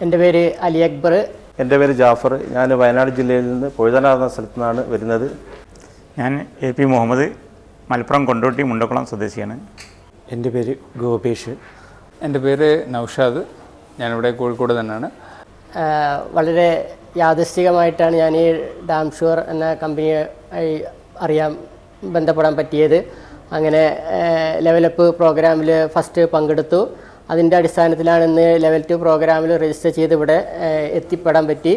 എൻ്റെ പേര് അലി അക്ബർ. എൻ്റെ പേര് ജാഫർ. ഞാൻ വയനാട് ജില്ലയിൽ നിന്ന് പൊഴുതനാർ എന്ന സ്ഥലത്തു നിന്നാണ് വരുന്നത്. ഞാൻ AP മുഹമ്മദ്, മലപ്പുറം കൊണ്ടോട്ടി മുണ്ടക്കുളം സ്വദേശിയാണ്. എൻ്റെ പേര് ഗോപേഷ്. എൻ്റെ പേര് നൗഷാദ്. ഞാനിവിടെ കോഴിക്കോട് തന്നെയാണ്. വളരെ യാദൃശ്ചികമായിട്ടാണ് ഞാൻ ഈ ഡാം ഷുവർ എന്ന കമ്പനിയെ ബന്ധപ്പെടാൻ പറ്റിയത്. അങ്ങനെ ലെവലപ്പ് പ്രോഗ്രാമിൽ ഫസ്റ്റ് പങ്കെടുത്തു. അതിൻ്റെ അടിസ്ഥാനത്തിലാണ് ഇന്ന് ലെവൽ 2 പ്രോഗ്രാമിൽ രജിസ്റ്റർ ചെയ്ത് ഇവിടെ എത്തിപ്പെടാൻ പറ്റി.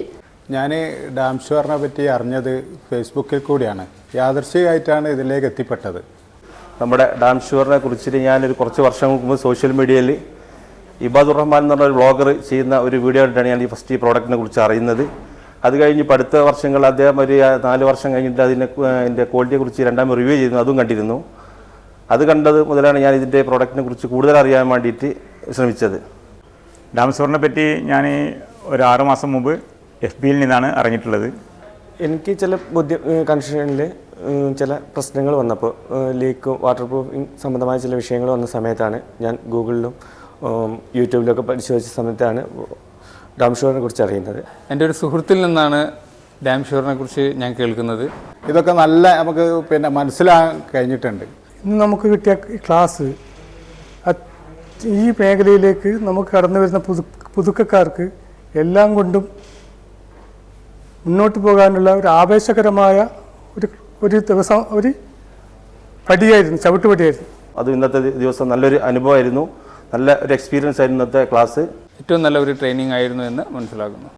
ഞാൻ ഡാം ഷുവറിനെ പറ്റി അറിഞ്ഞത് ഫേസ്ബുക്കിൽ കൂടിയാണ്. യാദൃശ്ചികമായിട്ടാണ് ഇതിലേക്ക് എത്തിപ്പെട്ടത്. നമ്മുടെ ഡാം ഷുവറിനെ കുറിച്ചിട്ട് ഞാനൊരു കുറച്ച് വർഷങ്ങൾക്ക് മുമ്പ് സോഷ്യൽ മീഡിയയിൽ ഇബാദുർ റഹ്മാൻ എന്ന് പറഞ്ഞ ഒരു വ്ളോഗർ ചെയ്യുന്ന ഒരു വീഡിയോ ആയിട്ടാണ് ഞാൻ ഈ പ്രോഡക്റ്റിനെ കുറിച്ച് അറിയുന്നത്. അത് കഴിഞ്ഞ് ഇപ്പോൾ അടുത്ത വർഷങ്ങൾ അദ്ദേഹം ഒരു 4 വർഷം കഴിഞ്ഞിട്ട് അതിൻ്റെ ക്വാളിറ്റിയെക്കുറിച്ച് രണ്ടാമത് റിവ്യൂ ചെയ്യുന്നു, അതും കണ്ടിരുന്നു. അത് കണ്ടത് മുതലാണ് ഞാൻ ഇതിൻ്റെ പ്രോഡക്റ്റിനെ കുറിച്ച് കൂടുതൽ അറിയാൻ വേണ്ടിയിട്ട് ശ്രമിച്ചത്. ഡാം ഷുവറിനെ പറ്റി ഞാൻ ഒരു 6 മാസം മുമ്പ് FBയിൽ നിന്നാണ് അറിഞ്ഞിട്ടുള്ളത്. എനിക്ക് ചില കൺസ്ട്രക്ഷനിൽ ചില പ്രശ്നങ്ങൾ വന്നപ്പോൾ ലീക്കും വാട്ടർ പ്രൂഫിങ് സംബന്ധമായ ചില വിഷയങ്ങൾ വന്ന സമയത്താണ് ഞാൻ ഗൂഗിളിലും യൂട്യൂബിലൊക്കെ പരിശോധിച്ച സമയത്താണ് ഡാം ഷുവറിനെ കുറിച്ച് അറിയുന്നത്. എൻ്റെ ഒരു സുഹൃത്തിൽ നിന്നാണ് ഡാം ഷുവറിനെ കുറിച്ച് ഞാൻ കേൾക്കുന്നത്. ഇതൊക്കെ നല്ല നമുക്ക് മനസ്സിലാക്കാൻ കഴിഞ്ഞിട്ടുണ്ട്. ഇന്ന് നമുക്ക് കിട്ടിയ ക്ലാസ് ഈ മേഖലയിലേക്ക് നമുക്ക് കടന്നു വരുന്ന പുതുക്കക്കാർക്ക് എല്ലാം കൊണ്ടും മുന്നോട്ട് പോകാനുള്ള ഒരു ആവേശകരമായ ഒരു ദിവസം, ഒരു പടിയായിരുന്നു, ചവിട്ടുപടിയായിരുന്നു. അത് ഇന്നത്തെ ദിവസം നല്ലൊരു അനുഭവമായിരുന്നു, നല്ല ഒരു എക്സ്പീരിയൻസ് ആയിരുന്നു ഇന്നത്തെ ക്ലാസ്. ഏറ്റവും നല്ല ഒരു ട്രെയിനിങ് ആയിരുന്നു എന്ന് മനസ്സിലാക്കുന്നു.